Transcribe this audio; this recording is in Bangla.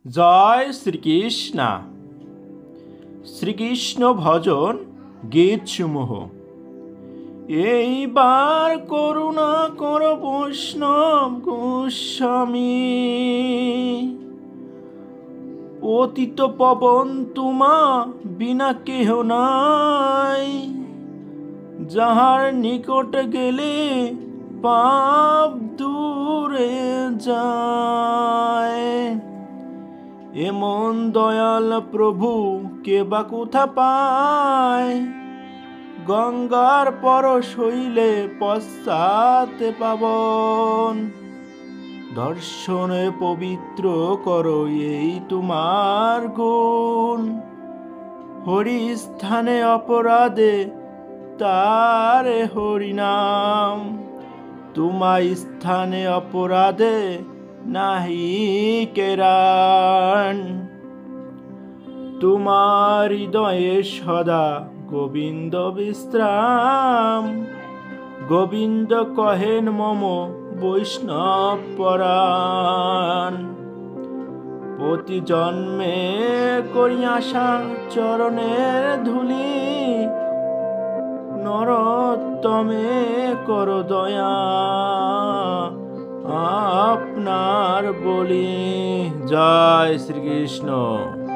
জয় শ্রীকৃষ্ণ। শ্রীকৃষ্ণ ভজন গীতসমূহ। এইবার করুণা কর বৈষ্ণব গোস্বামী, পতিত পবন তোমা বিনা কেহ নাই, যাহার নিকট গেলে পাপ দূরে যায়। এমন দয়াল প্রভু কে বা কোথা পায়, গঙ্গার পরশ হইলে পশ্চাতে পাবন। দর্শনে পবিত্র করো এই তোমার গুণ, হরি স্থানে অপরাধে তারে হরিনাম। তোমার স্থানে অপরাধে নাহি কেরান, তোমার হৃদয়ে সদা গোবিন্দ বিশ্রাম। গোবিন্দ কহেন মম বৈষ্ণব পরাণ, প্রতি জন্মে করি আশা চরণের ধূলি, নরোত্তমে কর দয়া আপনার বলি। জয় শ্রীকৃষ্ণ।